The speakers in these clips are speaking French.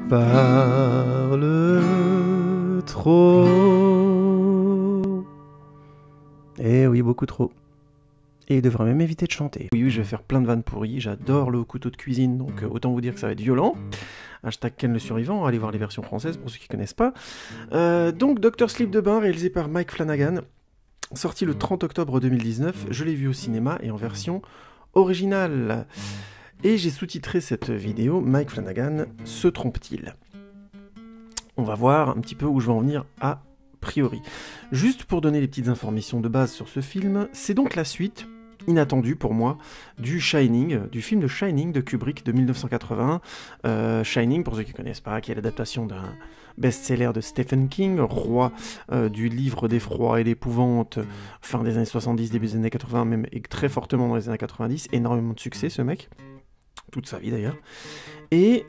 parle trop. Eh oui, beaucoup trop. Et il devrait même éviter de chanter. Oui, je vais faire plein de vannes pourries, j'adore le couteau de cuisine, donc autant vous dire que ça va être violent. Hashtag Ken le survivant, allez voir les versions françaises pour ceux qui connaissent pas. Donc Dr Sleep de Bain, réalisé par Mike Flanagan, sorti le 30 octobre 2019, je l'ai vu au cinéma et en version originale. Et j'ai sous-titré cette vidéo, Mike Flanagan, se trompe-t-il ? On va voir un petit peu où je vais en venir a priori. Juste pour donner les petites informations de base sur ce film, c'est donc la suite, inattendue pour moi, du Shining, du film de Shining de Kubrick de 1981. Shining, pour ceux qui ne connaissent pas, qui est l'adaptation d'un best-seller de Stephen King, roi du livre d'effroi et d'épouvante, fin des années 70, début des années 80, même et très fortement dans les années 90, énormément de succès ce mec, toute sa vie d'ailleurs. Et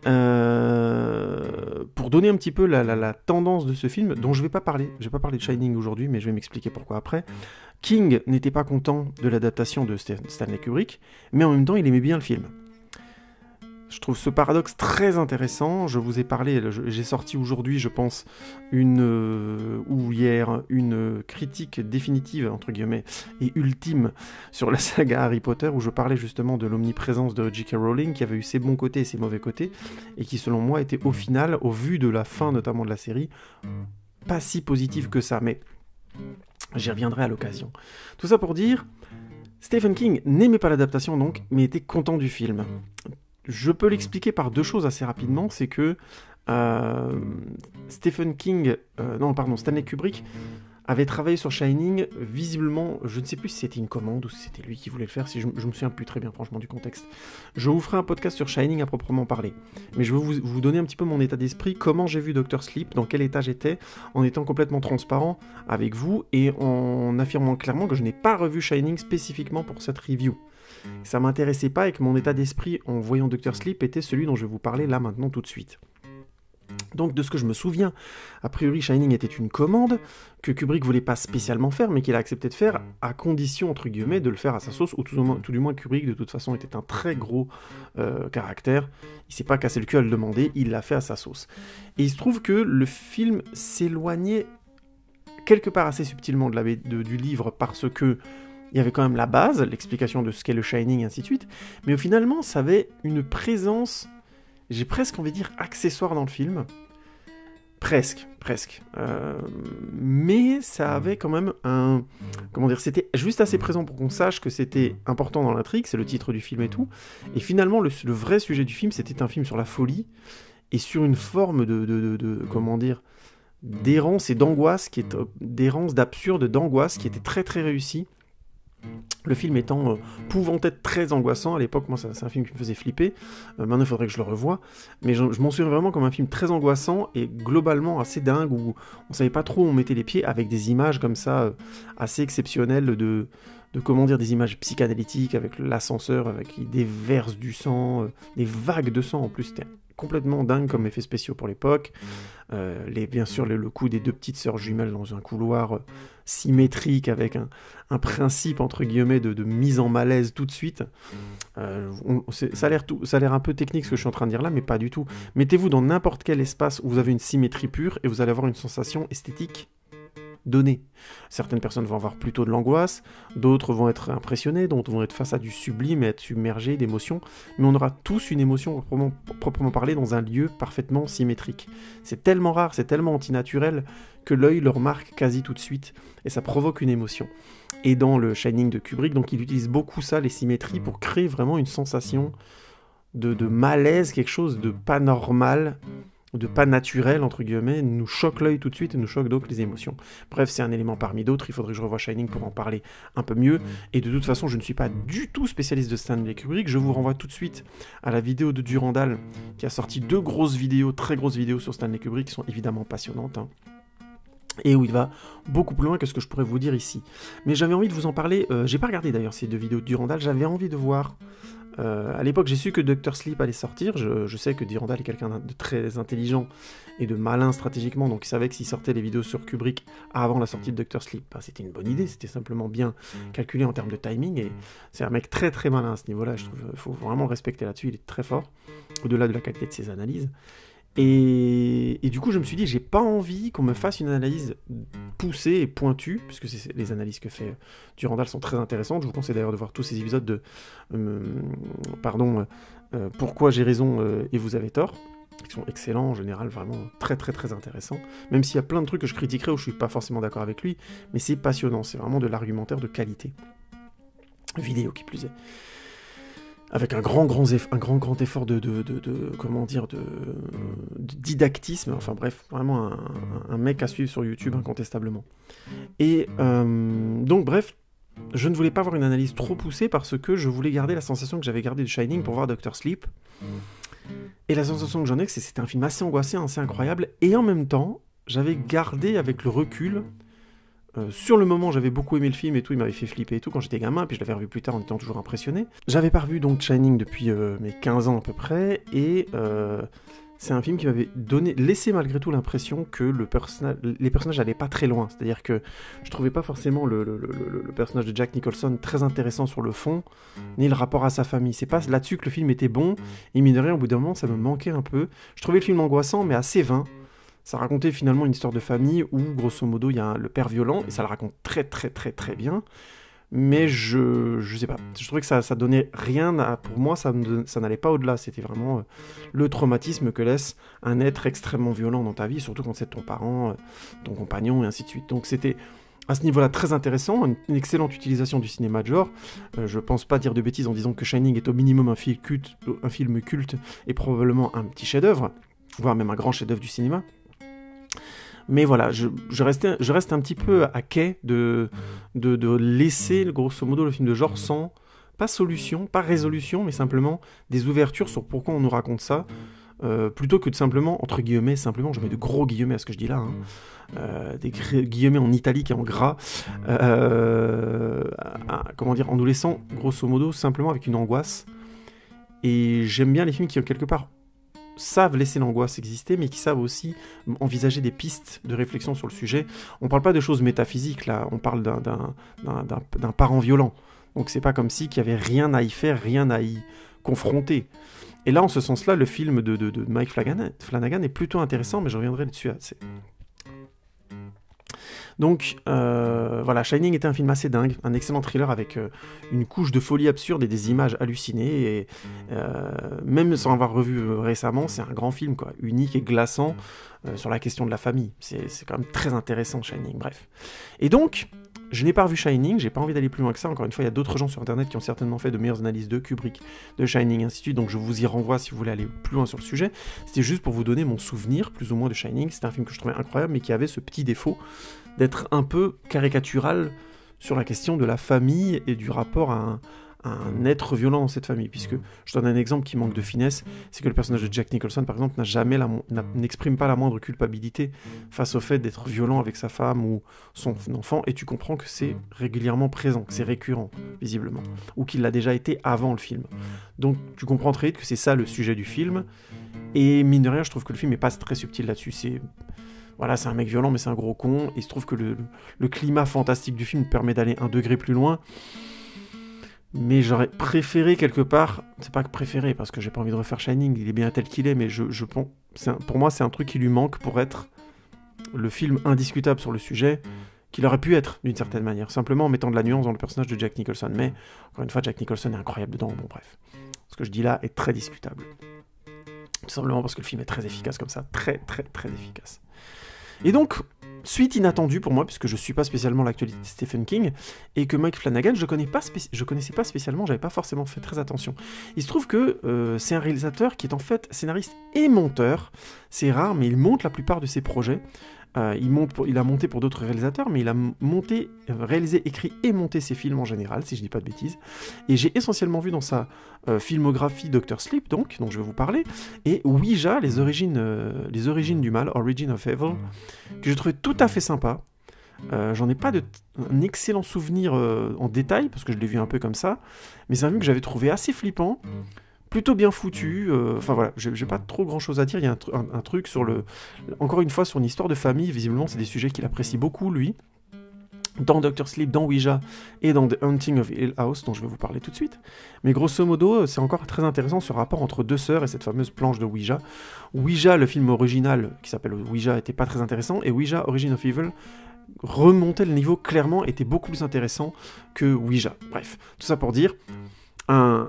pour donner un petit peu la tendance de ce film, dont je vais pas parler de Shining aujourd'hui, mais je vais m'expliquer pourquoi après. King n'était pas content de l'adaptation de Stanley Kubrick, mais en même temps il aimait bien le film. Je trouve ce paradoxe très intéressant. Je vous ai parlé, j'ai sorti aujourd'hui, je pense, ou hier, une critique définitive, entre guillemets, et ultime sur la saga Harry Potter, où je parlais justement de l'omniprésence de J.K. Rowling, qui avait eu ses bons côtés et ses mauvais côtés, et qui, selon moi, était au final, au vu de la fin notamment de la série, pas si positive que ça, mais j'y reviendrai à l'occasion. Tout ça pour dire, Stephen King n'aimait pas l'adaptation donc, mais était content du film. Je peux l'expliquer par deux choses assez rapidement, c'est que Stanley Kubrick avait travaillé sur Shining, visiblement, je ne sais plus si c'était une commande ou si c'était lui qui voulait le faire, si je me souviens plus très bien franchement du contexte. Je vous ferai un podcast sur Shining à proprement parler, mais je veux vous donner un petit peu mon état d'esprit, comment j'ai vu Dr Sleep, dans quel état j'étais, en étant complètement transparent avec vous et en affirmant clairement que je n'ai pas revu Shining spécifiquement pour cette review. Ça m'intéressait pas et que mon état d'esprit en voyant Dr Sleep était celui dont je vais vous parler là maintenant tout de suite. Donc de ce que je me souviens, a priori Shining était une commande que Kubrick voulait pas spécialement faire mais qu'il a accepté de faire à condition entre guillemets de le faire à sa sauce, ou tout du moins Kubrick de toute façon était un très gros caractère, il s'est pas cassé le cul à le demander, il l'a fait à sa sauce. Et il se trouve que le film s'éloignait quelque part assez subtilement du livre parce que il y avait quand même la base, l'explication de ce qu'est le Shining, et ainsi de suite, mais finalement, ça avait une présence, j'ai presque envie de dire, accessoire dans le film. Presque. Mais ça avait quand même c'était juste assez présent pour qu'on sache que c'était important dans l'intrigue, c'est le titre du film et tout, et finalement, le vrai sujet du film, c'était un film sur la folie, et sur une forme d'errance et d'angoisse, d'errance, d'absurde, d'angoisse, qui était très très réussie. Le film pouvant être très angoissant, à l'époque, moi c'est un film qui me faisait flipper, maintenant il faudrait que je le revoie, mais je m'en souviens vraiment comme un film très angoissant et globalement assez dingue, où on savait pas trop où on mettait les pieds, avec des images comme ça, assez exceptionnelles des images psychanalytiques, avec l'ascenseur, avec qui déverse du sang, des vagues de sang en plus, c'était complètement dingue comme effets spéciaux pour l'époque. Bien sûr, le coup des deux petites sœurs jumelles dans un couloir symétrique avec un principe, entre guillemets, de mise en malaise tout de suite. Ça a l'air un peu technique ce que je suis en train de dire là, mais pas du tout. Mettez-vous dans n'importe quel espace où vous avez une symétrie pure et vous allez avoir une sensation esthétique donnée. Certaines personnes vont avoir plutôt de l'angoisse, d'autres vont être impressionnées, d'autres vont être face à du sublime et être submergés d'émotions, mais on aura tous une émotion proprement parlée dans un lieu parfaitement symétrique. C'est tellement rare, c'est tellement antinaturel que l'œil le remarque quasi tout de suite, et ça provoque une émotion. Et dans le Shining de Kubrick, donc il utilise beaucoup ça, les symétries, pour créer vraiment une sensation de malaise, quelque chose de pas normal, de pas naturel, entre guillemets, nous choque l'œil tout de suite et nous choque donc les émotions. Bref, c'est un élément parmi d'autres, il faudrait que je revoie Shining pour en parler un peu mieux, et de toute façon, je ne suis pas du tout spécialiste de Stanley Kubrick, je vous renvoie tout de suite à la vidéo de Durandal, qui a sorti deux très grosses vidéos sur Stanley Kubrick, qui sont évidemment passionnantes, et où il va beaucoup plus loin que ce que je pourrais vous dire ici. Mais j'avais envie de vous en parler, j'ai pas regardé d'ailleurs ces deux vidéos de Durandal, j'avais envie de voir. À l'époque, j'ai su que Dr Sleep allait sortir. Je sais que Durandal est quelqu'un de très intelligent et de malin stratégiquement, donc il savait que s'il sortait les vidéos sur Kubrick avant la sortie de Dr Sleep, c'était une bonne idée, c'était simplement bien calculé en termes de timing, et c'est un mec très très malin à ce niveau-là, je trouve, faut vraiment le respecter là-dessus, il est très fort, au-delà de la qualité de ses analyses. Et du coup, je me suis dit, j'ai pas envie qu'on me fasse une analyse poussée et pointue, puisque les analyses que fait Durandal sont très intéressantes. Je vous conseille d'ailleurs de voir tous ces épisodes de Pourquoi j'ai raison et vous avez tort, qui sont excellents en général, vraiment très très très intéressants. Même s'il y a plein de trucs que je critiquerai où je suis pas forcément d'accord avec lui, mais c'est passionnant, c'est vraiment de l'argumentaire de qualité. Vidéo qui plus est. Avec un grand effort de didactisme, enfin bref, vraiment un mec à suivre sur YouTube incontestablement. Et donc bref, je ne voulais pas avoir une analyse trop poussée parce que je voulais garder la sensation que j'avais gardée de Shining pour voir Dr. Sleep. Et la sensation que j'en ai, c'est que c'était un film assez angoissé, assez incroyable, et en même temps, j'avais gardé avec le recul. Sur le moment, j'avais beaucoup aimé le film et tout, il m'avait fait flipper et tout quand j'étais gamin, puis je l'avais revu plus tard en étant toujours impressionné. J'avais pas revu donc Shining depuis mes 15 ans à peu près, et c'est un film qui m'avait laissé malgré tout l'impression que les personnages n'allaient pas très loin. C'est-à-dire que je trouvais pas forcément le personnage de Jack Nicholson très intéressant sur le fond, ni le rapport à sa famille. C'est pas là-dessus que le film était bon, et mine de rien, au bout d'un moment, ça me manquait un peu. Je trouvais le film angoissant, mais assez vain. Ça racontait finalement une histoire de famille où, grosso modo, il y a le père violent, et ça le raconte très très très très bien. Mais je sais pas, je trouvais que ça donnait rien pour moi, ça n'allait pas au-delà. C'était vraiment le traumatisme que laisse un être extrêmement violent dans ta vie, surtout quand c'est ton parent, ton compagnon, et ainsi de suite. Donc c'était à ce niveau-là très intéressant, une excellente utilisation du cinéma de genre. Je pense pas dire de bêtises en disant que Shining est au minimum un film culte et probablement un petit chef-d'œuvre, voire même un grand chef-d'œuvre du cinéma. Mais voilà, je reste un petit peu à quai de laisser, grosso modo, le film de genre sans, pas solution, pas résolution, mais simplement des ouvertures sur pourquoi on nous raconte ça, plutôt que de simplement, entre guillemets, simplement, je mets de gros guillemets à ce que je dis là, des guillemets en italique et en gras, comment dire, en nous laissant, grosso modo, simplement avec une angoisse. Et j'aime bien les films qui, quelque part, savent laisser l'angoisse exister, mais qui savent aussi envisager des pistes de réflexion sur le sujet. On parle pas de choses métaphysiques, là, on parle d'un parent violent. Donc c'est pas comme si qu'il y avait rien à y faire, rien à y confronter. Et là, en ce sens-là, le film de Mike Flanagan est plutôt intéressant, mais je reviendrai dessus assez. Donc voilà, Shining était un film assez dingue, un excellent thriller avec une couche de folie absurde et des images hallucinées, et même sans avoir revu récemment, c'est un grand film, quoi, unique et glaçant sur la question de la famille. C'est quand même très intéressant, Shining, bref. Et donc, je n'ai pas revu Shining, j'ai pas envie d'aller plus loin que ça, encore une fois, il y a d'autres gens sur internet qui ont certainement fait de meilleures analyses de Kubrick, de Shining, ainsi de suite, donc je vous y renvoie si vous voulez aller plus loin sur le sujet. C'était juste pour vous donner mon souvenir, plus ou moins, de Shining. C'était un film que je trouvais incroyable, mais qui avait ce petit défaut d'être un peu caricatural sur la question de la famille et du rapport à un être violent dans cette famille, puisque je donne un exemple qui manque de finesse, c'est que le personnage de Jack Nicholson, par exemple, n'exprime pas la moindre culpabilité face au fait d'être violent avec sa femme ou son enfant, et tu comprends que c'est régulièrement présent, que c'est récurrent, visiblement, ou qu'il l'a déjà été avant le film. Donc tu comprends très vite que c'est ça le sujet du film, et mine de rien, je trouve que le film n'est pas très subtil là-dessus. Voilà, c'est un mec violent, mais c'est un gros con, et il se trouve que le climat fantastique du film permet d'aller un degré plus loin, mais j'aurais préféré quelque part, c'est pas que préféré, parce que j'ai pas envie de refaire Shining, il est bien tel qu'il est, mais je pense, pour moi c'est un truc qui lui manque pour être le film indiscutable sur le sujet, qu'il aurait pu être d'une certaine manière, simplement en mettant de la nuance dans le personnage de Jack Nicholson, mais encore une fois, Jack Nicholson est incroyable dedans, bon bref, ce que je dis là est très discutable. Tout simplement parce que le film est très efficace comme ça, très très très efficace. Et donc, suite inattendue pour moi, puisque je ne suis pas spécialement l'actualité de Stephen King, et que Mike Flanagan, je connaissais pas spécialement, j'avais pas forcément fait très attention. Il se trouve que c'est un réalisateur qui est en fait scénariste et monteur, c'est rare, mais il monte la plupart de ses projets. Il a monté pour d'autres réalisateurs, mais il a réalisé, écrit et monté ses films en général, si je dis pas de bêtises. Et j'ai essentiellement vu dans sa filmographie Dr. Sleep, dont je vais vous parler, et Ouija, les origines du mal, Origin of Evil, que je trouvais tout à fait sympa. J'en ai pas un excellent souvenir en détail, parce que je l'ai vu un peu comme ça, mais c'est un film que j'avais trouvé assez flippant, plutôt bien foutu, enfin voilà, j'ai pas trop grand chose à dire, il y a un truc sur encore une fois, sur une histoire de famille, visiblement c'est des sujets qu'il apprécie beaucoup lui, dans Dr. Sleep, dans Ouija et dans The Haunting of Hill House, dont je vais vous parler tout de suite. Mais grosso modo, c'est encore très intéressant ce rapport entre deux sœurs et cette fameuse planche de Ouija. Ouija, le film original qui s'appelle Ouija, était pas très intéressant, et Ouija, Origin of Evil, remontait le niveau clairement, était beaucoup plus intéressant que Ouija. Bref, tout ça pour dire... Un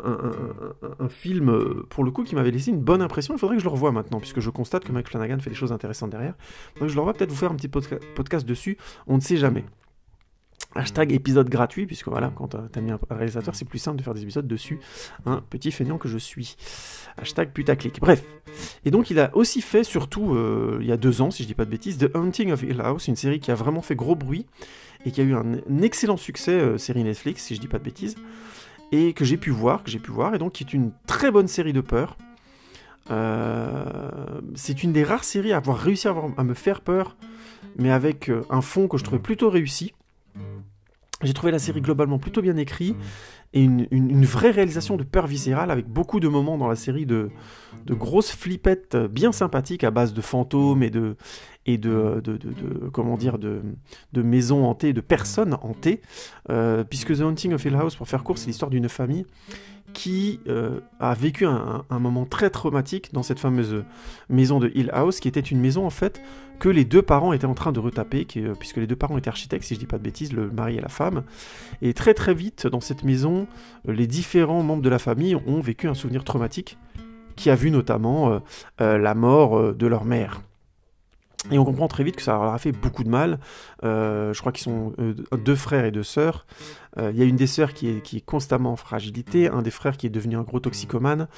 film, pour le coup, qui m'avait laissé une bonne impression. Il faudrait que je le revoie maintenant, puisque je constate que Mike Flanagan fait des choses intéressantes derrière. Donc je le revois, peut-être vous faire un petit podcast dessus, on ne sait jamais. Hashtag épisode gratuit, puisque voilà, quand t'as mis un réalisateur, c'est plus simple de faire des épisodes dessus. Un petit feignant que je suis. Hashtag putaclic. Bref. Et donc il a aussi fait, surtout il y a 2 ans, si je dis pas de bêtises, The Haunting of Hill House, une série qui a vraiment fait gros bruit, et qui a eu un excellent succès, série Netflix, si je dis pas de bêtises, et que j'ai pu voir, et donc qui est une très bonne série de peur. C'est une des rares séries à avoir réussi à me faire peur, mais avec un fond que je trouvais plutôt réussi. J'ai trouvé la série globalement plutôt bien écrite, et une vraie réalisation de peur viscérale, avec beaucoup de moments dans la série de grosses flippettes bien sympathiques à base de fantômes et de maisons hantées, de personnes hantées, puisque The Haunting of Hill House, pour faire court, c'est l'histoire d'une famille qui a vécu un moment très traumatique dans cette fameuse maison de Hill House, qui était une maison en fait que les 2 parents étaient en train de retaper, puisque les 2 parents étaient architectes, si je dis pas de bêtises, le mari et la femme. Et très très vite, dans cette maison, les différents membres de la famille ont vécu un souvenir traumatique, qui a vu notamment la mort de leur mère. Et on comprend très vite que ça leur a fait beaucoup de mal. Je crois qu'ils sont 2 frères et 2 sœurs. Il y a une des sœurs qui est constamment en fragilité, un des frères qui est devenu un gros toxicomane.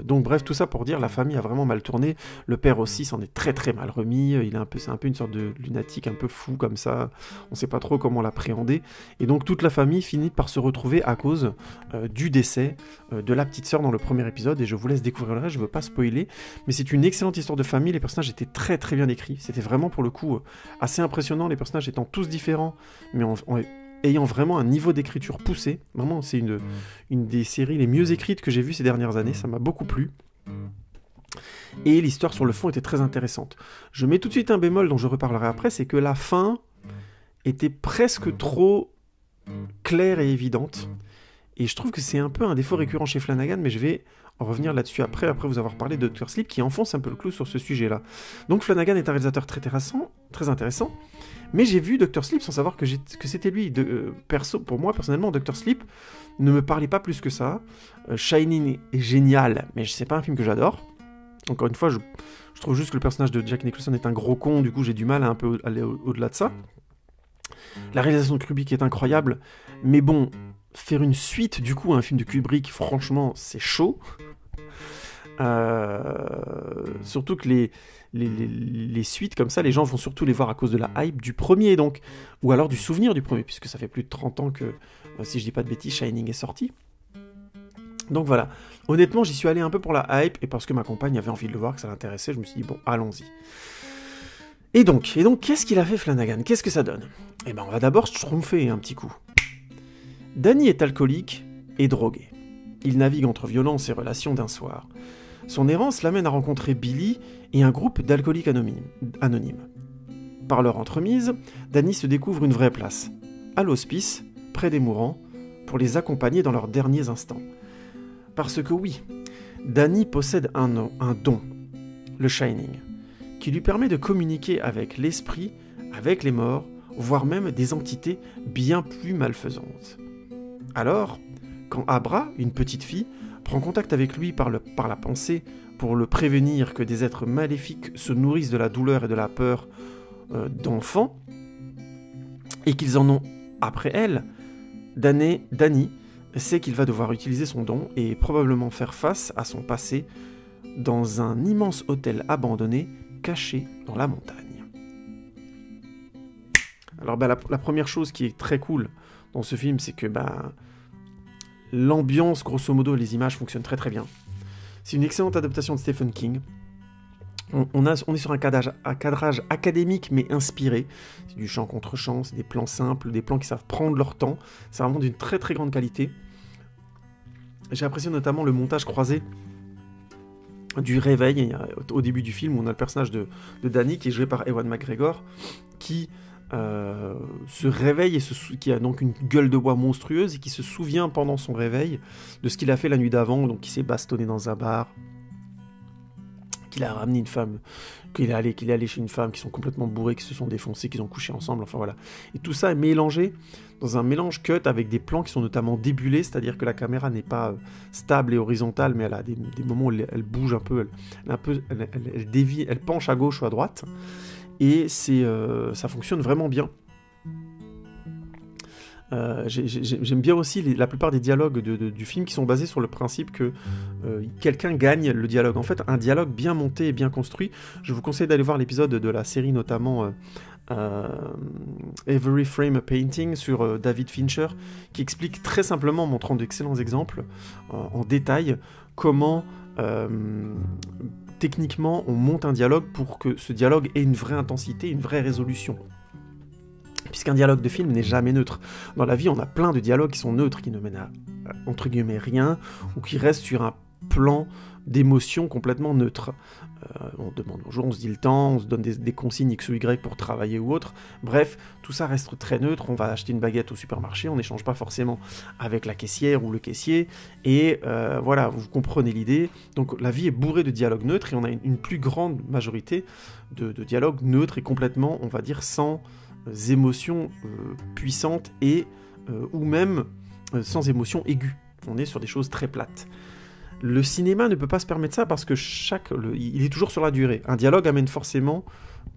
Donc bref, tout ça pour dire, la famille a vraiment mal tourné. Le père aussi s'en est très très mal remis. C'est un peu une sorte de lunatique, un peu fou comme ça. On sait pas trop comment l'appréhender. Et donc toute la famille finit par se retrouver à cause du décès de la petite sœur dans le premier épisode. Et je vous laisse découvrir le reste, je veux pas spoiler. Mais c'est une excellente histoire de famille. Les personnages étaient très très bien écrits. C'était vraiment pour le coup assez impressionnant. Les personnages étant tous différents, mais ayant vraiment un niveau d'écriture poussé. Vraiment, c'est une des séries les mieux écrites que j'ai vues ces dernières années. Ça m'a beaucoup plu. Et l'histoire sur le fond était très intéressante. Je mets tout de suite un bémol dont je reparlerai après, c'est que la fin était presque trop claire et évidente. Et je trouve que c'est un peu un défaut récurrent chez Flanagan, mais je vais en revenir là-dessus après vous avoir parlé de Dr. Sleep, qui enfonce un peu le clou sur ce sujet-là. Donc Flanagan est un réalisateur très intéressant, mais j'ai vu Dr. Sleep sans savoir que c'était lui. Pour moi, personnellement, Dr. Sleep ne me parlait pas plus que ça. Shining est génial, mais c'est pas un film que j'adore. Encore une fois, je trouve juste que le personnage de Jack Nicholson est un gros con, du coup j'ai du mal à un peu aller au-delà de ça. La réalisation de Kubrick est incroyable, mais bon, faire une suite du coup à un film de Kubrick, franchement, c'est chaud. Surtout que les suites comme ça, les gens vont surtout les voir à cause de la hype du premier, donc, ou alors du souvenir du premier, puisque ça fait plus de 30 ans que, si je dis pas de bêtises, Shining est sorti. Donc voilà, honnêtement j'y suis allé un peu pour la hype, et parce que ma compagne avait envie de le voir, que ça l'intéressait, je me suis dit bon, allons-y. Et donc qu'est-ce qu'il a fait Flanagan? Qu'est-ce que ça donne? Eh ben on va d'abord schtroumpfer un petit coup. Danny est alcoolique et drogué. Il navigue entre violence et relations d'un soir. Son errance l'amène à rencontrer Billy et un groupe d'alcooliques anonymes. Par leur entremise, Danny se découvre une vraie place, à l'hospice, près des mourants, pour les accompagner dans leurs derniers instants. Parce que oui, Danny possède un don, le Shining, qui lui permet de communiquer avec l'esprit, avec les morts, voire même des entités bien plus malfaisantes. Alors, quand Abra, une petite fille, prend contact avec lui par la pensée pour le prévenir que des êtres maléfiques se nourrissent de la douleur et de la peur d'enfants, et qu'ils en ont après elle, Danny sait qu'il va devoir utiliser son don et probablement faire face à son passé dans un immense hôtel abandonné caché dans la montagne. Alors la première chose qui est très cool dans ce film, c'est que l'ambiance, grosso modo, les images fonctionnent très très bien. C'est une excellente adaptation de Stephen King. On est sur un cadrage académique mais inspiré. C'est du champ contre champ, c'est des plans simples, des plans qui savent prendre leur temps. C'est vraiment d'une très très grande qualité. J'ai apprécié notamment le montage croisé du réveil au début du film, où on a le personnage de Danny qui est joué par Ewan McGregor, qui se réveille, qui a donc une gueule de bois monstrueuse, et qui se souvient pendant son réveil de ce qu'il a fait la nuit d'avant, donc il s'est bastonné dans un bar, qu'il a ramené une femme, qu'il est allé chez une femme, qui sont complètement bourrés, qui se sont défoncés, qu'ils ont couché ensemble, enfin voilà. Et tout ça est mélangé dans un mélange cut avec des plans qui sont notamment débulés, c'est-à-dire que la caméra n'est pas stable et horizontale, mais elle a des moments où elle bouge un peu, elle dévie, elle penche à gauche ou à droite, et ça fonctionne vraiment bien. J'aime bien aussi la plupart des dialogues du film qui sont basés sur le principe que quelqu'un gagne le dialogue. En fait, un dialogue bien monté et bien construit. Je vous conseille d'aller voir l'épisode de la série, notamment Every Frame a Painting sur David Fincher, qui explique très simplement, en montrant d'excellents exemples, en détail, comment techniquement on monte un dialogue pour que ce dialogue ait une vraie intensité, une vraie résolution. Puisqu'un dialogue de film n'est jamais neutre. Dans la vie, on a plein de dialogues qui sont neutres, qui ne mènent à, entre guillemets, rien, ou qui restent sur un plan d'émotion complètement neutre. On demande bonjour, on se dit le temps, on se donne des consignes X ou Y pour travailler ou autre. Bref, tout ça reste très neutre. On va acheter une baguette au supermarché, on n'échange pas forcément avec la caissière ou le caissier. Et voilà, vous comprenez l'idée. Donc la vie est bourrée de dialogues neutres, et on a une plus grande majorité de dialogues neutres et complètement, on va dire, sans émotions puissantes et ou même sans émotions aiguës. On est sur des choses très plates. Le cinéma ne peut pas se permettre ça parce que il est toujours sur la durée. Un dialogue amène forcément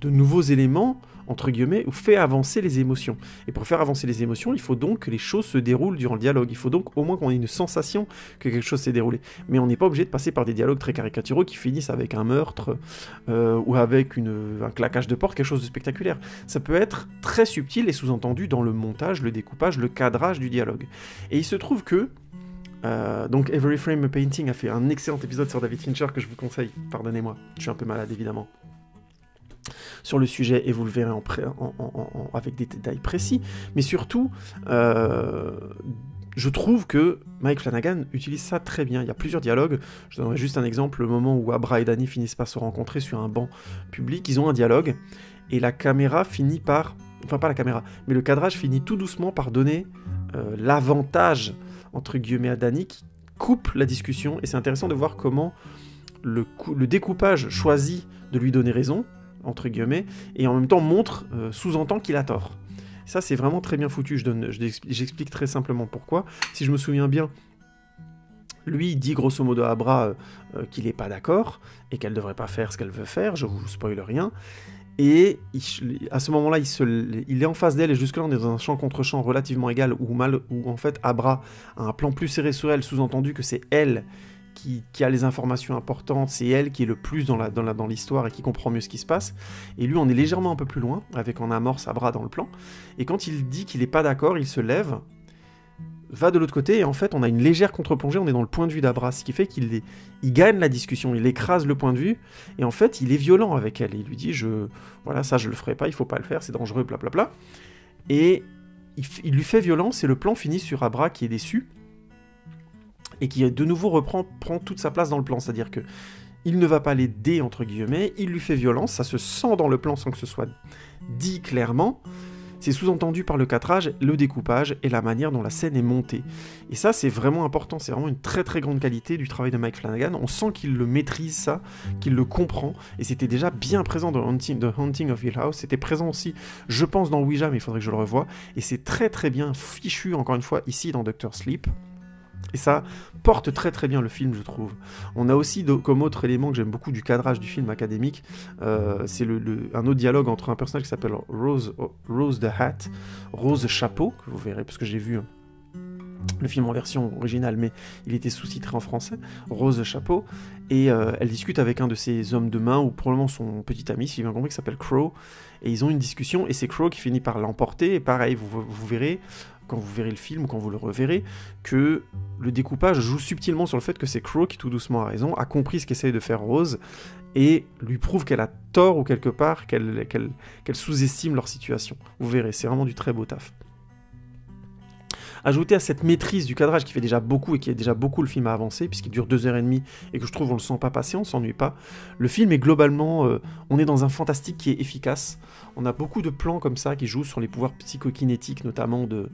de nouveaux éléments, entre guillemets, ou fait avancer les émotions. Et pour faire avancer les émotions, il faut donc que les choses se déroulent durant le dialogue. Il faut donc au moins qu'on ait une sensation que quelque chose s'est déroulé. Mais on n'est pas obligé de passer par des dialogues très caricaturaux qui finissent avec un meurtre ou avec un claquage de porte, quelque chose de spectaculaire. Ça peut être très subtil et sous-entendu dans le montage, le découpage, le cadrage du dialogue. Et il se trouve que donc Every Frame a Painting a fait un excellent épisode sur David Fincher que je vous conseille, pardonnez-moi, je suis un peu malade évidemment, sur le sujet, et vous le verrez avec des détails précis, mais surtout je trouve que Mike Flanagan utilise ça très bien. Il y a plusieurs dialogues, je donnerai juste un exemple, le moment où Abra et Danny finissent par se rencontrer sur un banc public, ils ont un dialogue, et la caméra finit par, enfin pas la caméra, mais le cadrage finit tout doucement par donner l'avantage entre guillemets à Danny, qui coupe la discussion, et c'est intéressant de voir comment le découpage choisit de lui donner raison, entre guillemets, et en même temps sous-entend qu'il a tort. Ça, c'est vraiment très bien foutu, j'explique très simplement pourquoi. Si je me souviens bien, lui, il dit grosso modo à Abra qu'il n'est pas d'accord, et qu'elle ne devrait pas faire ce qu'elle veut faire, je vous spoile rien, et à ce moment-là, il est en face d'elle, et jusque-là, on est dans un champ contre champ relativement égal, où en fait, Abra a un plan plus serré sur elle, sous-entendu que c'est elle qui a les informations importantes, c'est elle qui est le plus dans l'histoire et qui comprend mieux ce qui se passe, et lui, on est légèrement un peu plus loin, avec en amorce Abra dans le plan, et quand il dit qu'il n'est pas d'accord, il se lève, va de l'autre côté, et en fait, on a une légère contre-plongée, on est dans le point de vue d'Abra, ce qui fait qu'il gagne la discussion, il écrase le point de vue, et en fait, il est violent avec elle, et il lui dit, voilà, ça, je le ferai pas, il faut pas le faire, c'est dangereux, blablabla, et il lui fait violence, et le plan finit sur Abra qui est déçu, et qui de nouveau prend toute sa place dans le plan, c'est-à-dire que il ne va pas l'aider, entre guillemets, il lui fait violence, ça se sent dans le plan sans que ce soit dit clairement. C'est sous-entendu par le cadrage, le découpage et la manière dont la scène est montée. Et ça, c'est vraiment important, c'est vraiment une très très grande qualité du travail de Mike Flanagan. On sent qu'il le maîtrise, ça, qu'il le comprend, et c'était déjà bien présent dans The Haunting of Hill House, c'était présent aussi, je pense, dans Ouija, mais il faudrait que je le revoie, et c'est très très bien fichu, encore une fois, ici dans Dr. Sleep. Et ça porte très très bien le film, je trouve. On a aussi comme autre élément que j'aime beaucoup du cadrage du film académique, c'est un autre dialogue entre un personnage qui s'appelle Rose the Hat, Rose Chapeau, que vous verrez, parce que j'ai vu le film en version originale, mais il était sous-titré en français, Rose Chapeau, et elle discute avec un de ses hommes de main, ou probablement son petit ami, si j'ai bien compris, qui s'appelle Crow, et ils ont une discussion, et c'est Crow qui finit par l'emporter, et pareil, vous verrez, quand vous verrez le film, ou quand vous le reverrez, que le découpage joue subtilement sur le fait que c'est Crow qui tout doucement a raison, a compris ce qu'essaye de faire Rose, et lui prouve qu'elle a tort, ou quelque part, qu'elle sous-estime leur situation. Vous verrez, c'est vraiment du très beau taf. Ajouté à cette maîtrise du cadrage qui fait déjà beaucoup et qui aide déjà beaucoup le film à avancer, puisqu'il dure 2h30 et que je trouve on le sent pas passer, on s'ennuie pas, le film est globalement, on est dans un fantastique qui est efficace. On a beaucoup de plans comme ça qui jouent sur les pouvoirs psychokinétiques, notamment de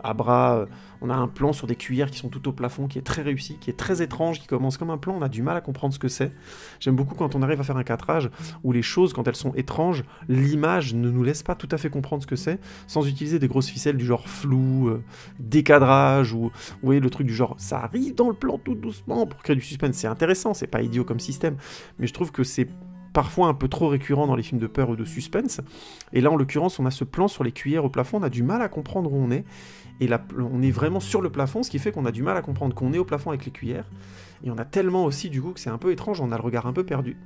Abra. On a un plan sur des cuillères qui sont tout au plafond, qui est très réussi, qui est très étrange, qui commence comme un plan, on a du mal à comprendre ce que c'est. J'aime beaucoup quand on arrive à faire un cadrage où les choses, quand elles sont étranges, l'image ne nous laisse pas tout à fait comprendre ce que c'est, sans utiliser des grosses ficelles du genre flou, décadrage, ou vous voyez le truc du genre ça arrive dans le plan tout doucement pour créer du suspense. C'est intéressant, c'est pas idiot comme système, mais je trouve que c'est parfois un peu trop récurrent dans les films de peur ou de suspense. Et là, en l'occurrence, on a ce plan sur les cuillères au plafond, on a du mal à comprendre où on est. Et là, on est vraiment sur le plafond, ce qui fait qu'on a du mal à comprendre qu'on est au plafond avec les cuillères. Et on a tellement aussi, du coup, que c'est un peu étrange, on a le regard un peu perdu.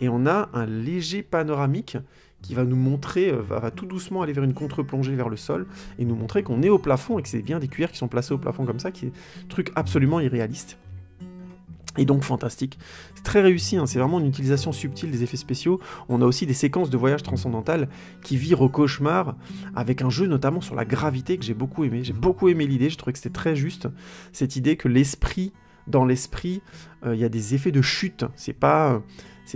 Et on a un léger panoramique qui va nous montrer, va tout doucement aller vers une contre-plongée vers le sol, et nous montrer qu'on est au plafond, et que c'est bien des cuillères qui sont placées au plafond comme ça, qui est un truc absolument irréaliste. Et donc fantastique. C'est très réussi, hein, c'est vraiment une utilisation subtile des effets spéciaux. On a aussi des séquences de voyage transcendantal qui virent au cauchemar, avec un jeu notamment sur la gravité que j'ai beaucoup aimé. J'ai beaucoup aimé l'idée, je trouvais que c'était très juste, cette idée que dans l'esprit, il y a des effets de chute.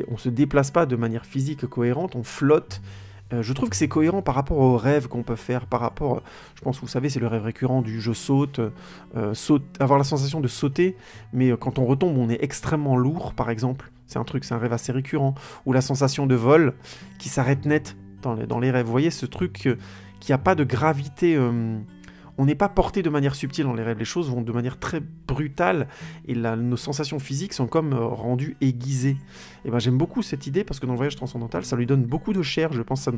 On se déplace pas de manière physique cohérente, on flotte. Je trouve que c'est cohérent par rapport aux rêves qu'on peut faire, je pense que vous savez, c'est le rêve récurrent du je saute, avoir la sensation de sauter, mais quand on retombe, on est extrêmement lourd, par exemple. C'est un rêve assez récurrent. Ou la sensation de vol qui s'arrête net dans les rêves. Vous voyez, ce truc qui n'a pas de gravité... on n'est pas porté de manière subtile dans les rêves, les choses vont de manière très brutale, et nos sensations physiques sont comme rendues aiguisées. Et ben j'aime beaucoup cette idée, parce que dans le voyage transcendantal, ça lui donne beaucoup de chair, je pense,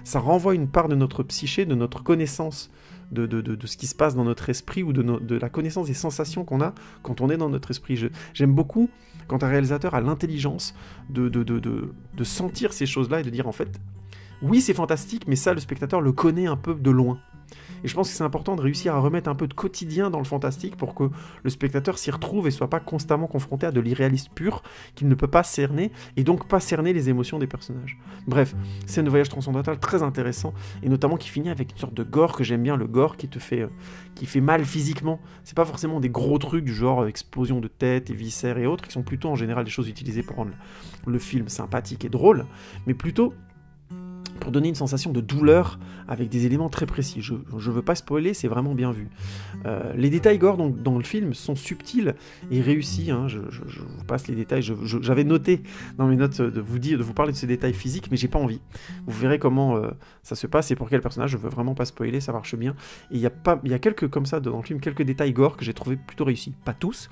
ça renvoie une part de notre psyché, de notre connaissance de ce qui se passe dans notre esprit, ou de la connaissance des sensations qu'on a quand on est dans notre esprit. J'aime beaucoup quand un réalisateur a l'intelligence de sentir ces choses-là, et de dire en fait, oui c'est fantastique, mais ça le spectateur le connaît un peu de loin. Et je pense que c'est important de réussir à remettre un peu de quotidien dans le fantastique pour que le spectateur s'y retrouve et soit pas constamment confronté à de l'irréaliste pur qu'il ne peut pas cerner, et donc pas cerner les émotions des personnages. Bref, scène de voyage transcendantal très intéressant, et notamment qui finit avec une sorte de gore que j'aime bien, le gore qui fait mal physiquement. C'est pas forcément des gros trucs du genre explosion de tête et viscères et autres, qui sont plutôt en général des choses utilisées pour rendre le film sympathique et drôle, mais plutôt pour donner une sensation de douleur avec des éléments très précis. Je veux pas spoiler, c'est vraiment bien vu. Les détails gore dans le film sont subtils et réussis, hein. Je vous passe les détails. J'avais noté dans mes notes de vous parler de ces détails physiques, mais j'ai pas envie. Vous verrez comment ça se passe et pour quel personnage. Je veux vraiment pas spoiler, ça marche bien. Et il y a quelques comme ça dans le film, quelques détails gore que j'ai trouvé plutôt réussis. Pas tous,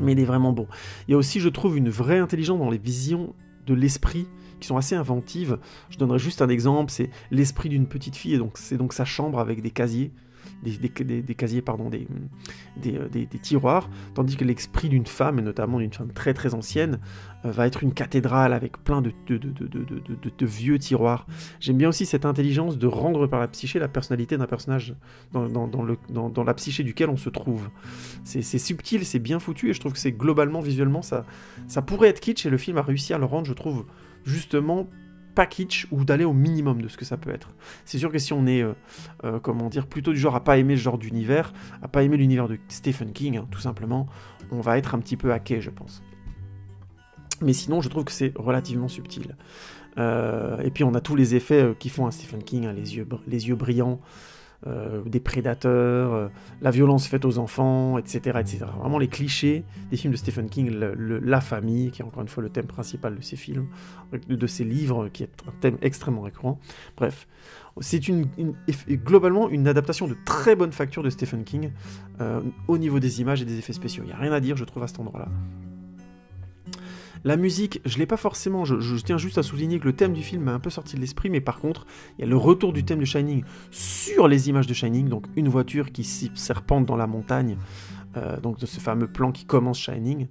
mais il est vraiment bon. Il y a aussi, je trouve, une vraie intelligence dans les visions de l'esprit qui sont assez inventives. Je donnerai juste un exemple, c'est l'esprit d'une petite fille, et donc c'est donc sa chambre avec des casiers, des casiers, pardon, des tiroirs, tandis que l'esprit d'une femme, et notamment d'une femme très très ancienne, va être une cathédrale avec plein de vieux tiroirs. J'aime bien aussi cette intelligence de rendre par la psyché la personnalité d'un personnage dans la psyché duquel on se trouve. C'est subtil, c'est bien foutu, et je trouve que c'est globalement, visuellement, ça pourrait être kitsch, et le film a réussi à le rendre, je trouve, justement pas kitsch, ou d'aller au minimum de ce que ça peut être. C'est sûr que si on est plutôt du genre à pas aimer ce genre d'univers, à pas aimer l'univers de Stephen King, hein, tout simplement, on va être un petit peu hacké, je pense. Mais sinon, je trouve que c'est relativement subtil. Et puis on a tous les effets qui font un Stephen King, hein, les yeux brillants, des prédateurs, la violence faite aux enfants, etc., etc. Vraiment les clichés des films de Stephen King, la famille, qui est encore une fois le thème principal de ses films, de ses livres, qui est un thème extrêmement récurrent. Bref, c'est globalement une adaptation de très bonne facture de Stephen King, au niveau des images et des effets spéciaux. Il n'y a rien à dire, je trouve, à cet endroit-là. La musique, je l'ai pas forcément, je tiens juste à souligner que le thème du film m'a un peu sorti de l'esprit, mais par contre, il y a le retour du thème de Shining sur les images de Shining, donc une voiture qui serpente dans la montagne, donc de ce fameux plan qui commence Shining,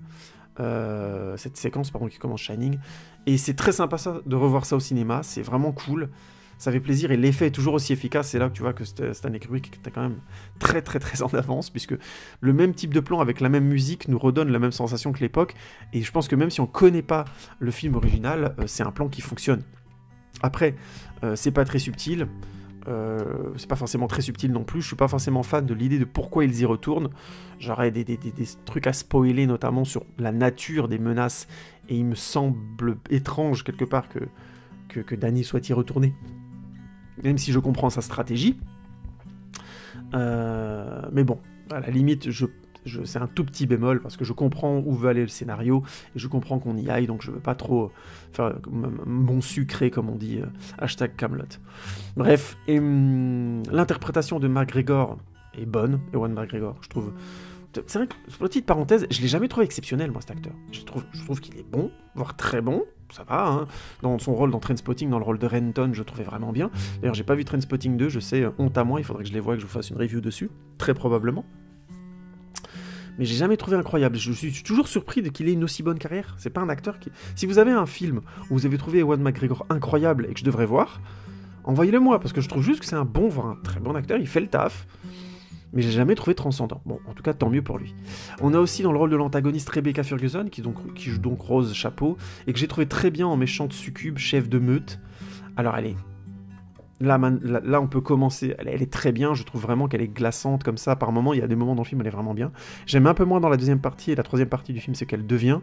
cette séquence pardon qui commence Shining, et c'est très sympa de revoir ça au cinéma, c'est vraiment cool. Ça fait plaisir, et l'effet est toujours aussi efficace. C'est là que tu vois que Stanley Kubrick était quand même très très très en avance, puisque le même type de plan avec la même musique nous redonne la même sensation que l'époque, et je pense que même si on connaît pas le film original, c'est un plan qui fonctionne. Après, c'est pas très subtil, C'est pas forcément très subtil non plus. Je suis pas forcément fan de l'idée de pourquoi ils y retournent. J'aurais des trucs à spoiler, notamment sur la nature des menaces. Et il me semble étrange, quelque part, que Danny soit y retourné. Même si je comprends sa stratégie. Mais bon, à la limite, c'est un tout petit bémol, parce que je comprends où veut aller le scénario, et je comprends qu'on y aille, donc je veux pas trop faire mon sucré, comme on dit, #Camelot. Bref, et l'interprétation de McGregor est bonne, Ewan McGregor, je trouve. C'est vrai que, petite parenthèse, je l'ai jamais trouvé exceptionnel, moi, cet acteur. Je trouve qu'il est bon, voire très bon, ça va, hein. Dans son rôle dans Trainspotting, dans le rôle de Renton, je le trouvais vraiment bien. D'ailleurs, j'ai pas vu Trainspotting 2, je sais, honte à moi, il faudrait que je les voie et que je vous fasse une review dessus, très probablement. Mais j'ai jamais trouvé incroyable. Je suis toujours surpris de qu'il ait une aussi bonne carrière. C'est pas un acteur qui... Si vous avez un film où vous avez trouvé Ewan McGregor incroyable et que je devrais voir, envoyez-le moi, parce que je trouve juste que c'est un bon, voire un très bon acteur, il fait le taf. Mais j'ai jamais trouvé transcendant. Bon, en tout cas, tant mieux pour lui. On a aussi dans le rôle de l'antagoniste Rebecca Ferguson, qui joue donc Rose Chapeau, et que j'ai trouvé très bien en méchante succube, chef de meute. Alors elle est... Là, on peut commencer, elle est très bien, je trouve vraiment qu'elle est glaçante comme ça, par moments, il y a des moments dans le film, elle est vraiment bien. J'aime un peu moins dans la deuxième partie, et la troisième partie du film, c'est qu'elle devient,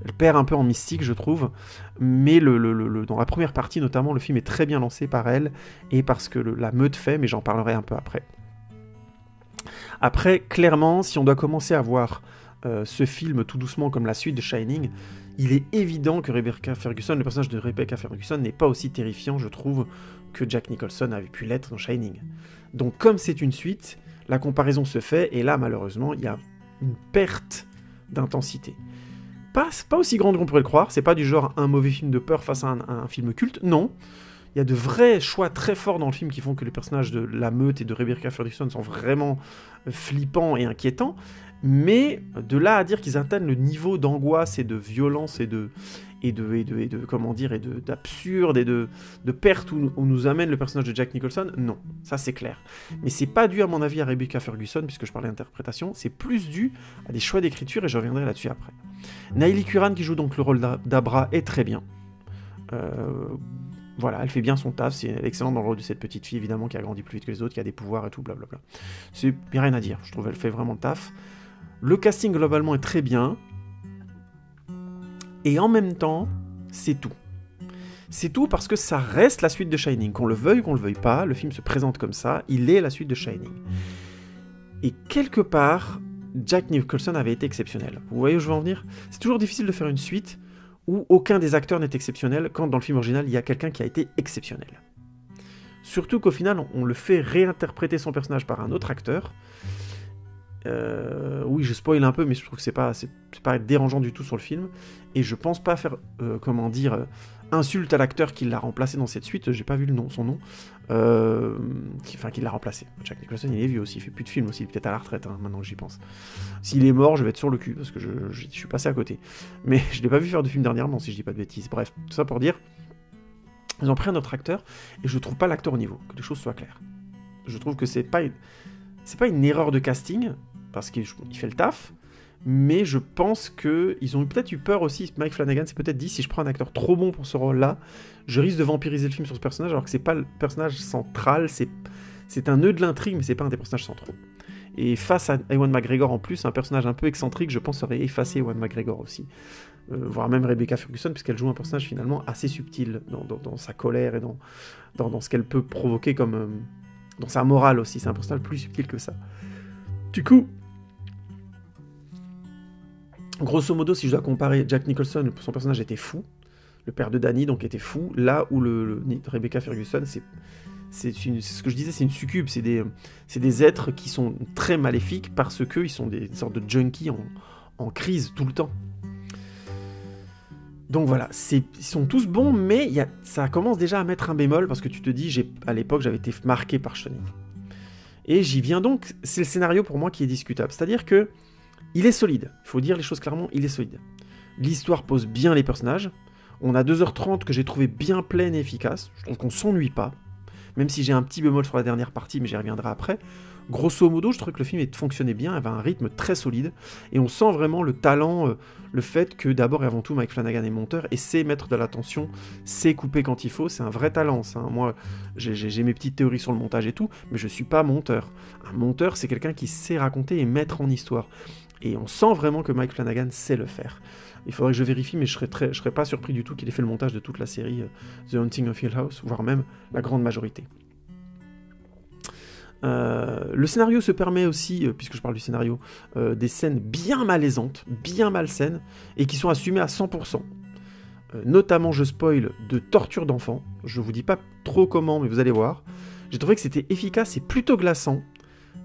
elle perd un peu en mystique, je trouve, mais dans la première partie, notamment, le film est très bien lancé par elle, et parce que la meute fait, mais j'en parlerai un peu après. Après, clairement, si on doit commencer à voir ce film tout doucement comme la suite de Shining, il est évident que Rebecca Ferguson, le personnage de Rebecca Ferguson, n'est pas aussi terrifiant, je trouve, que Jack Nicholson avait pu l'être dans Shining. Donc, comme c'est une suite, la comparaison se fait, et là, malheureusement, il y a une perte d'intensité. Pas aussi grande qu'on pourrait le croire, c'est pas du genre un mauvais film de peur face à un film culte, non. Il y a de vrais choix très forts dans le film qui font que les personnages de la meute et de Rebecca Ferguson sont vraiment flippants et inquiétants, mais de là à dire qu'ils atteignent le niveau d'angoisse et de violence et d'absurde et de perte où nous amène le personnage de Jack Nicholson, non, ça c'est clair. Mais c'est pas dû à mon avis à Rebecca Ferguson, puisque je parlais d'interprétation, c'est plus dû à des choix d'écriture, et je reviendrai là-dessus après. Naïli Curran, qui joue donc le rôle d'Abra, est très bien. Voilà, elle fait bien son taf, c'est excellent dans le rôle de cette petite fille, évidemment, qui a grandi plus vite que les autres, qui a des pouvoirs et tout, blablabla. C'est rien à dire, je trouve, elle fait vraiment le taf. Le casting, globalement, est très bien. Et en même temps, c'est tout. C'est tout parce que ça reste la suite de Shining. Qu'on le veuille ou qu'on le veuille pas, le film se présente comme ça, il est la suite de Shining. Et quelque part, Jack Nicholson avait été exceptionnel. Vous voyez où je veux en venir ? C'est toujours difficile de faire une suite où aucun des acteurs n'est exceptionnel, quand dans le film original, il y a quelqu'un qui a été exceptionnel. Surtout qu'au final, on le fait réinterpréter son personnage par un autre acteur. Oui, je spoil un peu, mais je trouve que c'est pas dérangeant du tout sur le film. Et je pense pas faire, insulte à l'acteur qui l'a remplacé dans cette suite. J'ai pas vu son nom. Qui l'a remplacé. Jack Nicholson, il est vieux aussi, il fait plus de films aussi, il est peut-être à la retraite, hein, maintenant que j'y pense. S'il est mort, je vais être sur le cul, parce que je suis passé à côté. Mais je l'ai pas vu faire de film dernièrement, si je dis pas de bêtises. Bref, tout ça pour dire, ils ont pris un autre acteur, et je trouve pas l'acteur au niveau, que les choses soient claires. Je trouve que c'est pas une erreur de casting, parce qu'il fait le taf, mais je pense qu'ils ont peut-être eu peur aussi. Mike Flanagan s'est peut-être dit, si je prends un acteur trop bon pour ce rôle-là, je risque de vampiriser le film sur ce personnage, alors que c'est pas le personnage central, c'est un nœud de l'intrigue, mais c'est pas un des personnages centraux. Et face à Ewan McGregor en plus, un personnage un peu excentrique, je pense, aurait effacé Ewan McGregor aussi. Voire même Rebecca Ferguson, puisqu'elle joue un personnage finalement assez subtil dans sa colère et dans ce qu'elle peut provoquer comme... dans sa morale aussi, c'est un personnage plus subtil que ça. Du coup, grosso modo, si je dois comparer, Jack Nicholson, son personnage était fou, le père de Danny donc était fou, là où Rebecca Ferguson, c'est ce que je disais, c'est une succube, c'est des êtres qui sont très maléfiques parce qu'ils sont des sortes de junkies en crise tout le temps. Donc voilà, ils sont tous bons, mais ça commence déjà à mettre un bémol, parce que tu te dis, à l'époque, j'avais été marqué par Shining. Et j'y viens donc, c'est le scénario pour moi qui est discutable. C'est-à-dire que il est solide, il faut dire les choses clairement, il est solide. L'histoire pose bien les personnages, on a 2h30 que j'ai trouvé bien pleine et efficace, je trouve qu'on s'ennuie pas, même si j'ai un petit bémol sur la dernière partie, mais j'y reviendrai après. grosso modo, je trouvais que le film fonctionnait bien, avait un rythme très solide, et on sent vraiment le talent, le fait que d'abord et avant tout, Mike Flanagan est monteur, et sait mettre de la tension, sait couper quand il faut, c'est un vrai talent, ça. Moi, j'ai mes petites théories sur le montage et tout, mais je suis pas monteur. Un monteur, c'est quelqu'un qui sait raconter et mettre en histoire. Et on sent vraiment que Mike Flanagan sait le faire. Il faudrait que je vérifie, mais je serais pas surpris du tout qu'il ait fait le montage de toute la série The Haunting of Hill House, voire même la grande majorité. Le scénario se permet aussi, puisque je parle du scénario, des scènes bien malaisantes, bien malsaines, et qui sont assumées à 100%. Notamment, je spoil, de torture d'enfants. Je vous dis pas trop comment, mais vous allez voir. J'ai trouvé que c'était efficace et plutôt glaçant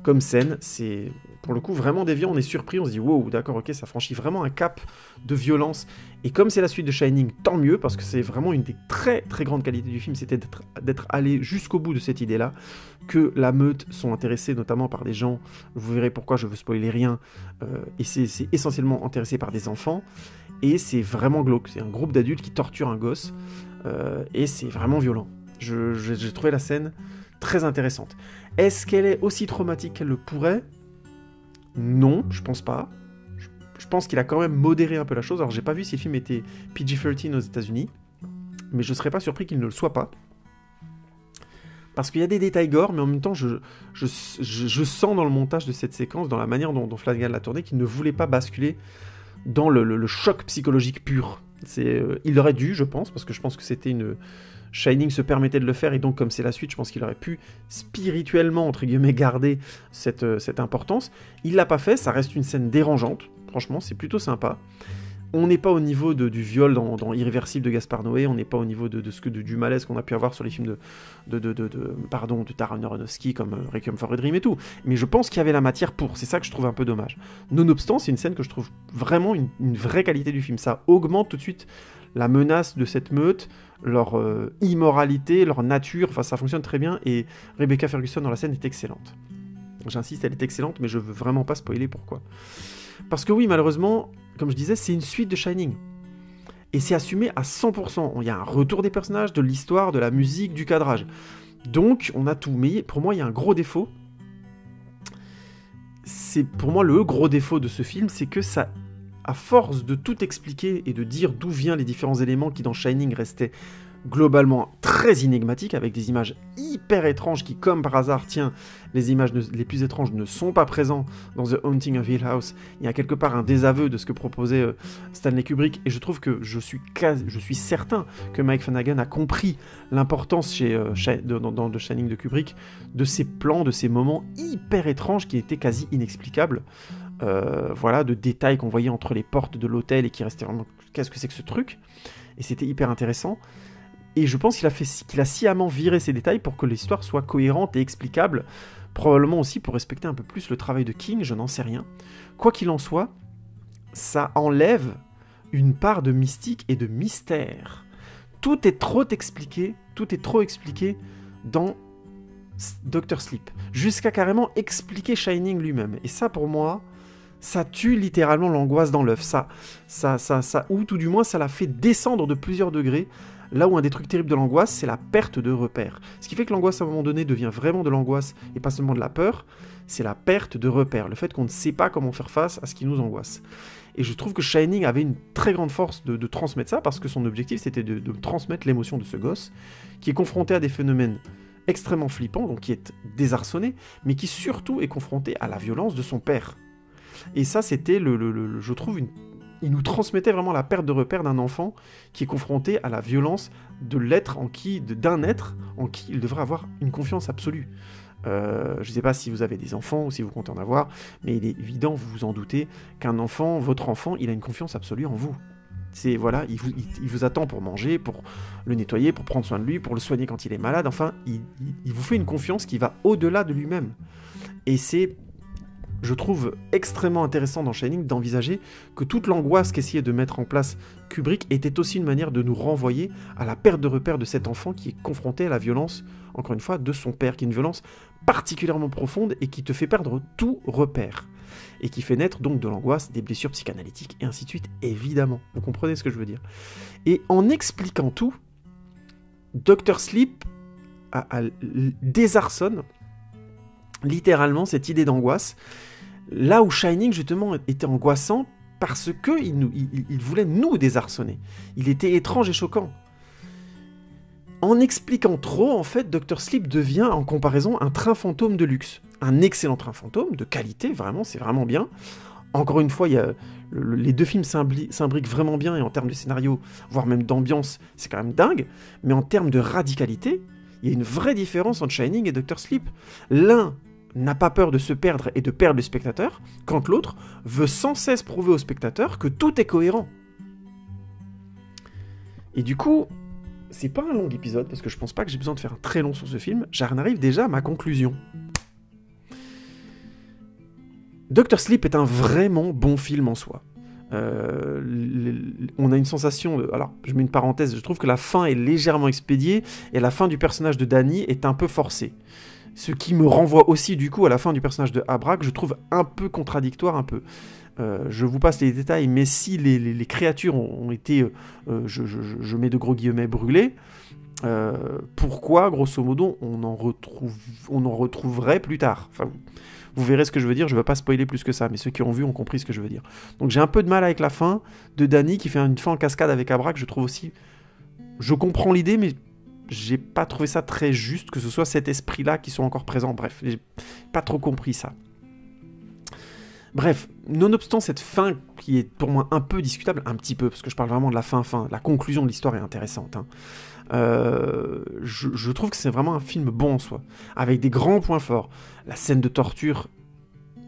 comme scène. C'est pour le coup vraiment déviant, on est surpris, on se dit wow, d'accord, ok, ça franchit vraiment un cap de violence. Et comme c'est la suite de Shining, tant mieux, parce que c'est vraiment une des très très grandes qualités du film, c'était d'être allé jusqu'au bout de cette idée-là, que la meute sont intéressés notamment par des gens, vous verrez pourquoi je veux spoiler rien, et c'est essentiellement intéressé par des enfants, et c'est vraiment glauque, c'est un groupe d'adultes qui torturent un gosse, et c'est vraiment violent. J'ai trouvé la scène très intéressante. Est-ce qu'elle est aussi traumatique qu'elle le pourrait ? Non, je pense pas. Je pense qu'il a quand même modéré un peu la chose. Alors, j'ai pas vu si le film était PG-13 aux États-Unis, mais je serais pas surpris qu'il ne le soit pas. Parce qu'il y a des détails gore, mais en même temps, je sens dans le montage de cette séquence, dans la manière dont Flanagan l'a tourné, qu'il ne voulait pas basculer dans le choc psychologique pur. Il aurait dû, je pense, parce que je pense que c'était une... Shining se permettait de le faire, et donc comme c'est la suite, je pense qu'il aurait pu spirituellement, entre guillemets, garder cette importance. Il l'a pas fait, ça reste une scène dérangeante, franchement, c'est plutôt sympa. On n'est pas au niveau du viol dans Irréversible de Gaspard Noé, on n'est pas au niveau du malaise qu'on a pu avoir sur les films de Darren Aronofsky, comme Requiem for a Dream et tout. Mais je pense qu'il y avait la matière pour, c'est ça que je trouve un peu dommage. Nonobstant, c'est une scène que je trouve vraiment une vraie qualité du film. Ça augmente tout de suite la menace de cette meute, leur immoralité, leur nature, enfin ça fonctionne très bien, et Rebecca Ferguson dans la scène est excellente. J'insiste, elle est excellente, mais je veux vraiment pas spoiler pourquoi. Parce que oui, malheureusement, comme je disais, c'est une suite de Shining. Et c'est assumé à 100%. Il y a un retour des personnages, de l'histoire, de la musique, du cadrage. Donc, on a tout. Mais pour moi, il y a un gros défaut. C'est pour moi le gros défaut de ce film, c'est que ça, à force de tout expliquer et de dire d'où viennent les différents éléments qui dans Shining restaient globalement très énigmatiques, avec des images hyper étranges qui, comme par hasard, tiens, les images les plus étranges ne sont pas présentes dans The Haunting of Hill House. Il y a quelque part un désaveu de ce que proposait Stanley Kubrick, et je trouve que je suis certain que Mike Flanagan a compris l'importance dans The Shining de Kubrick de ces plans, de ces moments hyper étranges qui étaient quasi inexplicables. Voilà, de détails qu'on voyait entre les portes de l'hôtel et qui restaient vraiment... Qu'est-ce que c'est que ce truc ? Et c'était hyper intéressant. Et je pense qu'il a sciemment viré ces détails pour que l'histoire soit cohérente et explicable, probablement aussi pour respecter un peu plus le travail de King, je n'en sais rien. Quoi qu'il en soit, ça enlève une part de mystique et de mystère. Tout est trop expliqué dans Dr. Sleep, jusqu'à carrément expliquer Shining lui-même. Et ça, pour moi, ça tue littéralement l'angoisse dans l'œuf. Ou tout du moins, ça la fait descendre de plusieurs degrés. Là où un des trucs terribles de l'angoisse, c'est la perte de repères. Ce qui fait que l'angoisse, à un moment donné, devient vraiment de l'angoisse et pas seulement de la peur, c'est la perte de repères. Le fait qu'on ne sait pas comment faire face à ce qui nous angoisse. Et je trouve que Shining avait une très grande force de transmettre ça, parce que son objectif, c'était de transmettre l'émotion de ce gosse, qui est confronté à des phénomènes extrêmement flippants, donc qui est désarçonné, mais qui surtout est confronté à la violence de son père. Et ça, c'était, je trouve, il nous transmettait vraiment la perte de repère d'un enfant qui est confronté à la violence d'un être en qui il devrait avoir une confiance absolue. Je ne sais pas si vous avez des enfants ou si vous comptez en avoir, mais il est évident, vous vous en doutez, qu'un enfant, votre enfant, il a une confiance absolue en vous. C'est, voilà, il vous attend pour manger, pour le nettoyer, pour prendre soin de lui, pour le soigner quand il est malade. Enfin, il vous fait une confiance qui va au-delà de lui-même. Et c'est, je trouve, extrêmement intéressant dans Shining d'envisager que toute l'angoisse qu'essayait de mettre en place Kubrick était aussi une manière de nous renvoyer à la perte de repère de cet enfant qui est confronté à la violence, encore une fois, de son père, qui est une violence particulièrement profonde et qui te fait perdre tout repère. Et qui fait naître donc de l'angoisse, des blessures psychanalytiques, et ainsi de suite, évidemment. Vous comprenez ce que je veux dire. Et en expliquant tout, Dr. Sleep désarçonne littéralement cette idée d'angoisse, là où Shining justement était angoissant parce qu'il voulait nous désarçonner. Il était étrange et choquant. En expliquant trop, en fait, Dr. Sleep devient, en comparaison, un train fantôme de luxe. Un excellent train fantôme, de qualité, vraiment, c'est vraiment bien. Encore une fois, les deux films s'imbriquent vraiment bien, et en termes de scénario, voire même d'ambiance, c'est quand même dingue. Mais en termes de radicalité, il y a une vraie différence entre Shining et Dr. Sleep. L'un n'a pas peur de se perdre et de perdre le spectateur, quand l'autre veut sans cesse prouver au spectateur que tout est cohérent. Et du coup, c'est pas un long épisode, parce que je pense pas que j'ai besoin de faire un très long sur ce film, j'en arrive déjà à ma conclusion. Dr. Sleep est un vraiment bon film en soi. On a une sensation alors, je mets une parenthèse, je trouve que la fin est légèrement expédiée, et la fin du personnage de Danny est un peu forcée. Ce qui me renvoie aussi du coup à la fin du personnage de Abra, que je trouve un peu contradictoire, un peu. Je vous passe les détails, mais si les créatures ont été, je mets de gros guillemets, brûlées, pourquoi, grosso modo, on en retrouverait plus tard. Enfin, vous verrez ce que je veux dire, je ne vais pas spoiler plus que ça, mais ceux qui ont vu ont compris ce que je veux dire. Donc j'ai un peu de mal avec la fin de Danny, qui fait une fin en cascade avec Abra, que je trouve aussi... Je comprends l'idée, mais j'ai pas trouvé ça très juste, que ce soit cet esprit-là qui soit encore présent. Bref, j'ai pas trop compris ça. Bref, nonobstant cette fin qui est pour moi un peu discutable, un petit peu, parce que je parle vraiment de la fin, la conclusion de l'histoire est intéressante, hein. Je trouve que c'est vraiment un film bon en soi, avec des grands points forts. La scène de torture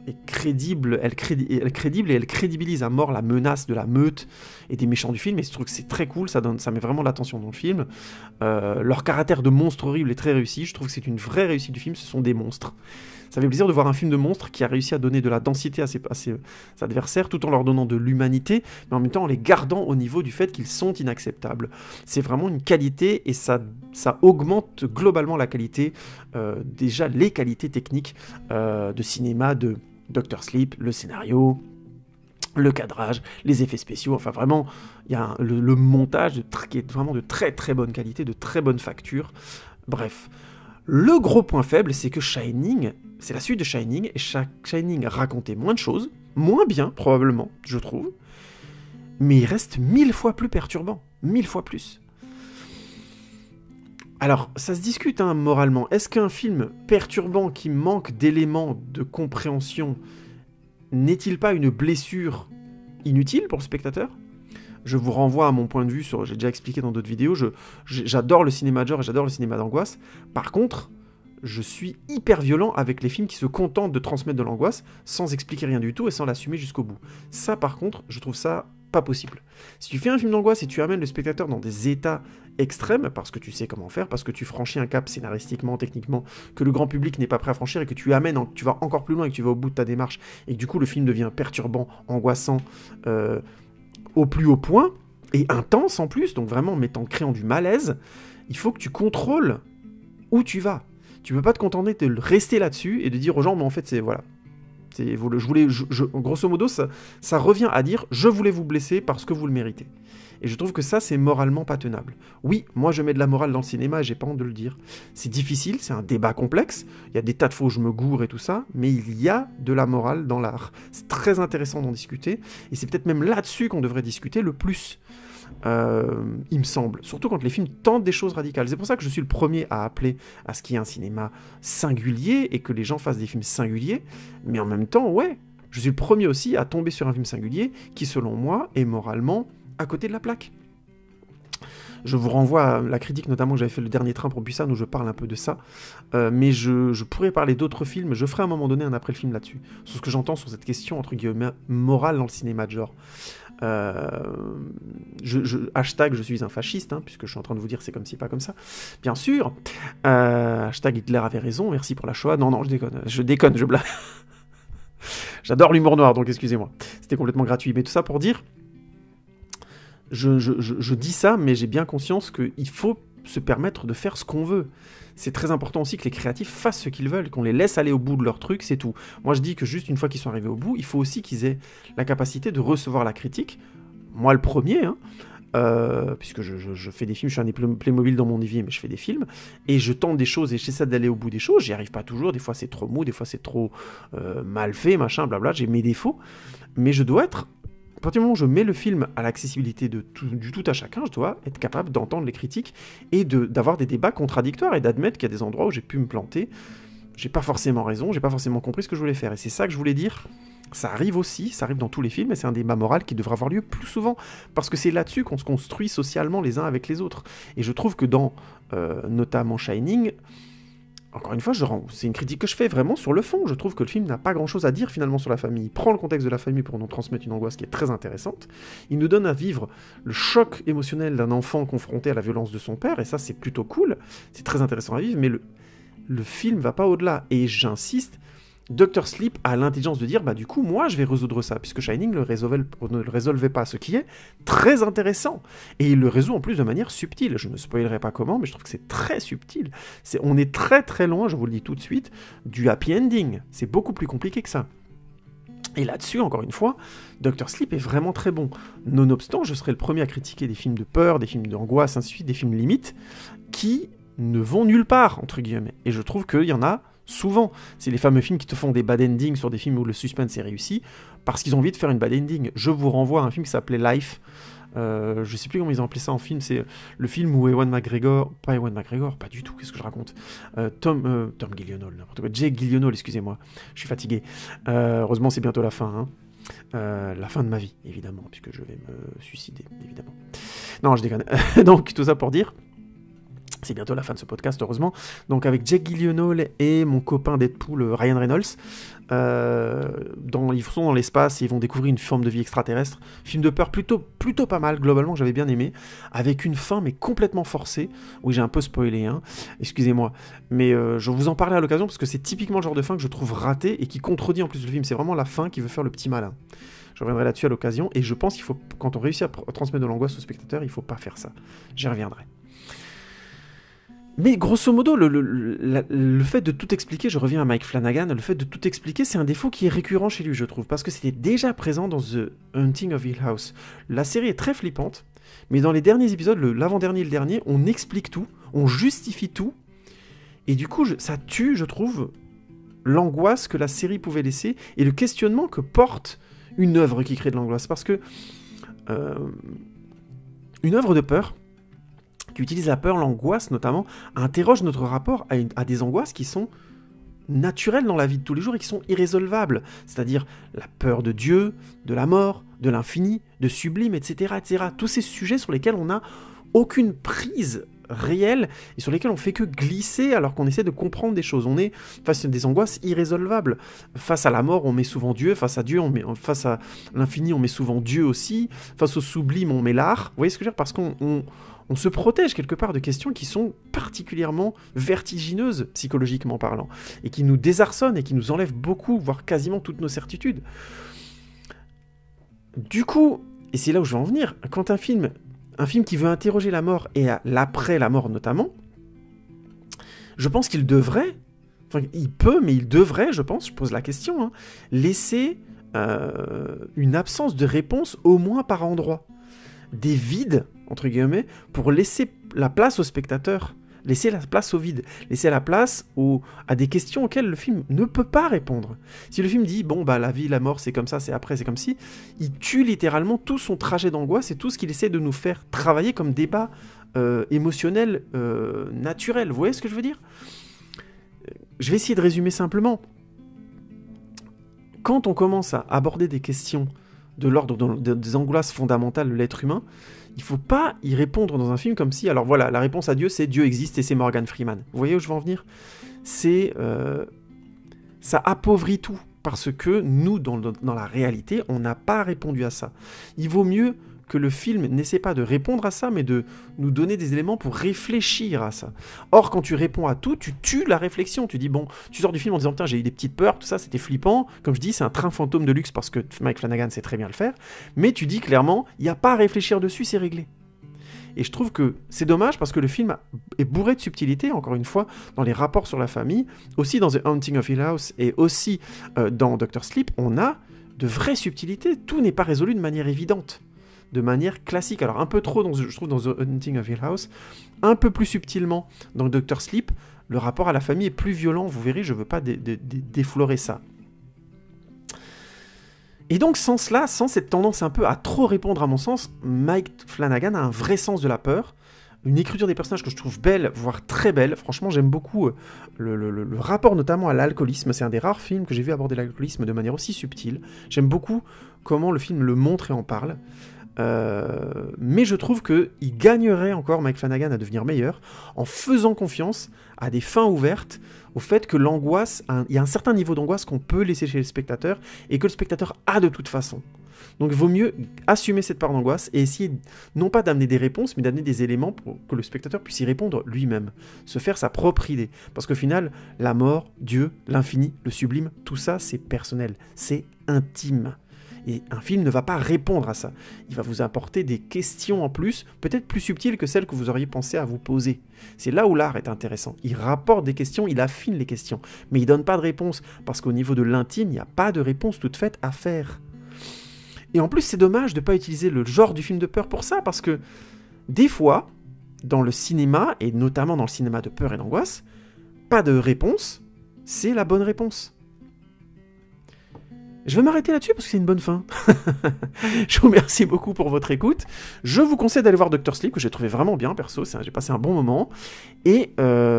est crédible, elle crédibilise à mort la menace de la meute et des méchants du film, et je trouve que c'est très cool, ça met vraiment de l'attention dans le film. Leur caractère de monstre horrible est très réussi, je trouve que c'est une vraie réussite du film, ce sont des monstres. Ça fait plaisir de voir un film de monstres qui a réussi à donner de la densité à ses adversaires, tout en leur donnant de l'humanité, mais en même temps en les gardant au niveau du fait qu'ils sont inacceptables. C'est vraiment une qualité, et ça augmente globalement la qualité, déjà les qualités techniques de cinéma de Dr. Sleep, le scénario, le cadrage, les effets spéciaux, enfin vraiment, il y a le montage qui est vraiment de très très bonne qualité, de très bonne facture. Bref, le gros point faible, c'est que Shining, c'est la suite de Shining, et Shining racontait moins de choses, moins bien probablement, je trouve, mais il reste 1000 fois plus perturbant, 1000 fois plus. Alors, ça se discute hein, moralement. Est-ce qu'un film perturbant qui manque d'éléments de compréhension n'est-il pas une blessure inutile pour le spectateur ? Je vous renvoie à mon point de vue, j'ai déjà expliqué dans d'autres vidéos, j'adore le cinéma de genre et j'adore le cinéma d'angoisse. Par contre, je suis hyper violent avec les films qui se contentent de transmettre de l'angoisse sans expliquer rien du tout et sans l'assumer jusqu'au bout. Ça, par contre, je trouve ça pas possible. Si tu fais un film d'angoisse et tu amènes le spectateur dans des états extrêmes, parce que tu sais comment faire, parce que tu franchis un cap scénaristiquement, techniquement, que le grand public n'est pas prêt à franchir et que tu vas encore plus loin et que tu vas au bout de ta démarche et que du coup le film devient perturbant, angoissant, au plus haut point, et intense en plus, donc vraiment créant du malaise, il faut que tu contrôles où tu vas. Tu peux pas te contenter de rester là-dessus et de dire aux gens, mais en fait, c'est, voilà. Grosso modo, ça revient à dire, je voulais vous blesser parce que vous le méritez. Et je trouve que ça, c'est moralement pas tenable. Oui, moi, je mets de la morale dans le cinéma et j'ai pas honte de le dire. C'est difficile, c'est un débat complexe, il y a des tas de fois où je me gourre et tout ça, mais il y a de la morale dans l'art. C'est très intéressant d'en discuter, et c'est peut-être même là-dessus qu'on devrait discuter le plus. Il me semble, surtout quand les films tentent des choses radicales. C'est pour ça que je suis le premier à appeler à ce qu'il y ait un cinéma singulier et que les gens fassent des films singuliers, mais en même temps, ouais, je suis le premier aussi à tomber sur un film singulier qui, selon moi, est moralement à côté de la plaque. Je vous renvoie à la critique notamment que j'avais fait le dernier train pour Busan où je parle un peu de ça, mais je pourrais parler d'autres films, je ferai à un moment donné un après-le-film là-dessus, sur ce que j'entends sur cette question entre guillemets morale dans le cinéma de genre. Hashtag je suis un fasciste, hein, puisque je suis en train de vous dire c'est comme si pas comme ça, bien sûr. Hashtag Hitler avait raison, merci pour la Shoah. Non, je déconne, je blague. J'adore l'humour noir, donc excusez-moi. C'était complètement gratuit, mais tout ça pour dire... Je dis ça, mais j'ai bien conscience qu'il faut se permettre de faire ce qu'on veut. C'est très important aussi que les créatifs fassent ce qu'ils veulent, qu'on les laisse aller au bout de leur truc, c'est tout. Moi je dis que juste une fois qu'ils sont arrivés au bout, il faut aussi qu'ils aient la capacité de recevoir la critique, moi le premier, hein, puisque je fais des films, je suis un des Playmobil dans mon évier, mais je fais des films, et je tente des choses, et j'essaie d'aller au bout des choses, j'y arrive pas toujours, des fois c'est trop mou, des fois c'est trop mal fait, machin, blabla, j'ai mes défauts, mais je dois être... À partir du moment où je mets le film à l'accessibilité du tout à chacun, je dois être capable d'entendre les critiques, et d'avoir des débats contradictoires, et d'admettre qu'il y a des endroits où j'ai pu me planter, j'ai pas forcément raison, j'ai pas forcément compris ce que je voulais faire, et c'est ça que je voulais dire. Ça arrive aussi, ça arrive dans tous les films, et c'est un débat moral qui devrait avoir lieu plus souvent, parce que c'est là-dessus qu'on se construit socialement les uns avec les autres. Et je trouve que dans, notamment Shining, encore une fois, c'est une critique que je fais vraiment sur le fond, je trouve que le film n'a pas grand-chose à dire finalement sur la famille. Il prend le contexte de la famille pour nous transmettre une angoisse qui est très intéressante, il nous donne à vivre le choc émotionnel d'un enfant confronté à la violence de son père, et ça c'est plutôt cool, c'est très intéressant à vivre, mais le film va pas au-delà, et j'insiste, Dr. Sleep a l'intelligence de dire, bah du coup, moi, je vais résoudre ça, puisque Shining ne le résolvait pas, ce qui est très intéressant. Et il le résout en plus de manière subtile. Je ne spoilerai pas comment, mais je trouve que c'est très subtil. On est très très loin, je vous le dis tout de suite, du happy ending. C'est beaucoup plus compliqué que ça. Et là-dessus, encore une fois, Dr. Sleep est vraiment très bon. Nonobstant, je serai le premier à critiquer des films de peur, des films d'angoisse, ainsi de suite, des films limites, qui ne vont nulle part, entre guillemets. Et je trouve qu'il y en a souvent. C'est les fameux films qui te font des bad endings sur des films où le suspense est réussi, parce qu'ils ont envie de faire une bad ending. Je vous renvoie à un film qui s'appelait Life. Je sais plus comment ils ont appelé ça en film, c'est le film où Ewan McGregor, pas du tout, qu'est-ce que je raconte, Tom Gillianol, n'importe quoi, Jake Gyllenhaal, excusez-moi, je suis fatigué, heureusement c'est bientôt la fin, la fin de ma vie, évidemment, puisque je vais me suicider, évidemment. Non, je déconne. Donc, tout ça pour dire, c'est bientôt la fin de ce podcast, heureusement. Donc avec Jake Gyllenhaal et mon copain Deadpool, Ryan Reynolds, ils sont dans l'espace et ils vont découvrir une forme de vie extraterrestre. Film de peur plutôt pas mal, globalement, que j'avais bien aimé, avec une fin mais complètement forcée. Oui, j'ai un peu spoilé, hein. Excusez-moi. Mais je vous en parlais à l'occasion parce que c'est typiquement le genre de fin que je trouve raté et qui contredit en plus le film. C'est vraiment la fin qui veut faire le petit malin. Je reviendrai là-dessus à l'occasion et je pense qu'il faut, quand on réussit à transmettre de l'angoisse au spectateur, il faut pas faire ça. J'y reviendrai. Mais grosso modo, le fait de tout expliquer, je reviens à Mike Flanagan, le fait de tout expliquer, c'est un défaut qui est récurrent chez lui, je trouve, parce que c'était déjà présent dans The Haunting of Hill House. La série est très flippante, mais dans les derniers épisodes, l'avant-dernier et le dernier, on explique tout, on justifie tout, et du coup, ça tue, je trouve, l'angoisse que la série pouvait laisser, et le questionnement que porte une œuvre qui crée de l'angoisse, parce que une œuvre de peur, qui utilise la peur, l'angoisse notamment, interroge notre rapport à des angoisses qui sont naturelles dans la vie de tous les jours et qui sont irrésolvables. C'est-à-dire la peur de Dieu, de la mort, de l'infini, de sublime, etc., etc. Tous ces sujets sur lesquels on n'a aucune prise réelle et sur lesquels on fait que glisser alors qu'on essaie de comprendre des choses. On est face à des angoisses irrésolvables. Face à la mort, on met souvent Dieu. Face à Dieu, face à l'infini, on met souvent Dieu aussi. Face au sublime, on met l'art. Vous voyez ce que je veux dire ? Parce qu'on se protège quelque part de questions qui sont particulièrement vertigineuses, psychologiquement parlant, et qui nous désarçonnent et qui nous enlèvent beaucoup, voire quasiment toutes nos certitudes. Du coup, et c'est là où je veux en venir, quand un film qui veut interroger la mort et l'après la mort notamment, je pense qu'il devrait, enfin il peut, mais il devrait, je pense, je pose la question, laisser une absence de réponse au moins par endroit. Des vides, entre guillemets, pour laisser la place au spectateur, laisser la place au vide, laisser la place à des questions auxquelles le film ne peut pas répondre. Si le film dit, bon, bah la vie, la mort, c'est comme ça, c'est après, c'est comme si, il tue littéralement tout son trajet d'angoisse et tout ce qu'il essaie de nous faire travailler comme débat émotionnel naturel. Vous voyez ce que je veux dire ? Je vais essayer de résumer simplement. Quand on commence à aborder des questions de l'ordre des angoisses fondamentales de l'être humain, il ne faut pas y répondre dans un film comme si, alors voilà, la réponse à Dieu, c'est Dieu existe et c'est Morgan Freeman. Vous voyez où je veux en venir ? Ça appauvrit tout, parce que nous, dans la réalité, on n'a pas répondu à ça. Il vaut mieux que le film n'essaie pas de répondre à ça, mais de nous donner des éléments pour réfléchir à ça. Or, quand tu réponds à tout, tu tues la réflexion. Tu dis, bon, tu sors du film en disant, putain, j'ai eu des petites peurs, tout ça, c'était flippant. Comme je dis, c'est un train fantôme de luxe parce que Mike Flanagan sait très bien le faire. Mais tu dis clairement, il n'y a pas à réfléchir dessus, c'est réglé. Et je trouve que c'est dommage parce que le film est bourré de subtilité, encore une fois, dans les rapports sur la famille, aussi dans The Haunting of Hill House et aussi dans Dr. Sleep, on a de vraies subtilités. Tout n'est pas résolu de manière évidente. de manière classique. Alors un peu trop, je trouve, dans The Haunting of Hill House, un peu plus subtilement dans Dr. Sleep, le rapport à la famille est plus violent, vous verrez, je ne veux pas déflorer ça. Et donc sans cela, sans cette tendance un peu à trop répondre à mon sens, Mike Flanagan a un vrai sens de la peur, une écriture des personnages que je trouve belle, voire très belle. Franchement, j'aime beaucoup le rapport notamment à l'alcoolisme. C'est un des rares films que j'ai vu aborder l'alcoolisme de manière aussi subtile. J'aime beaucoup comment le film le montre et en parle. Mais je trouve qu'il gagnerait encore, Mike Flanagan, à devenir meilleur en faisant confiance à des fins ouvertes, au fait que l'angoisse, il y a un certain niveau d'angoisse qu'on peut laisser chez le spectateur et que le spectateur a de toute façon. Donc il vaut mieux assumer cette part d'angoisse et essayer non pas d'amener des réponses, mais d'amener des éléments pour que le spectateur puisse y répondre lui-même, se faire sa propre idée. Parce qu'au final, la mort, Dieu, l'infini, le sublime, tout ça c'est personnel, c'est intime. Et un film ne va pas répondre à ça. Il va vous apporter des questions en plus, peut-être plus subtiles que celles que vous auriez pensé à vous poser. C'est là où l'art est intéressant. Il rapporte des questions, il affine les questions, mais il ne donne pas de réponse, parce qu'au niveau de l'intime, il n'y a pas de réponse toute faite à faire. Et en plus, c'est dommage de ne pas utiliser le genre du film de peur pour ça, parce que des fois, dans le cinéma, et notamment dans le cinéma de peur et d'angoisse, pas de réponse, c'est la bonne réponse. Je vais m'arrêter là-dessus parce que c'est une bonne fin. Je vous remercie beaucoup pour votre écoute. Je vous conseille d'aller voir Dr. Sleep, que j'ai trouvé vraiment bien, perso. J'ai passé un bon moment. Et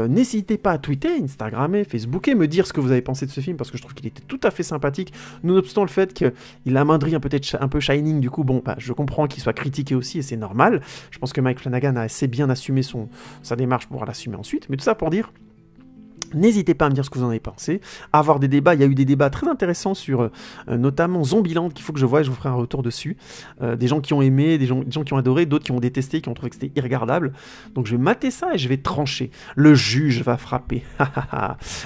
n'hésitez pas à tweeter, Instagrammer, Facebooker, me dire ce que vous avez pensé de ce film, parce que je trouve qu'il était tout à fait sympathique, nonobstant le fait qu'il amoindrit peut-être un peu Shining. Du coup, bon, je comprends qu'il soit critiqué aussi, et c'est normal. Je pense que Mike Flanagan a assez bien assumé sa démarche pour pouvoir l'assumer ensuite. Mais tout ça pour dire... N'hésitez pas à me dire ce que vous en avez pensé, à avoir des débats. Il y a eu des débats très intéressants sur notamment Zombieland qu'il faut que je voie et je vous ferai un retour dessus. Des gens qui ont aimé, des gens qui ont adoré, d'autres qui ont détesté, qui ont trouvé que c'était irregardable. Donc je vais mater ça et je vais trancher. Le juge va frapper.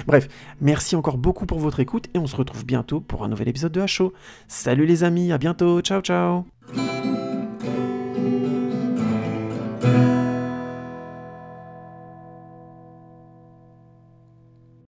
Bref, merci encore beaucoup pour votre écoute et on se retrouve bientôt pour un nouvel épisode de HO. Salut les amis, à bientôt, ciao ciao.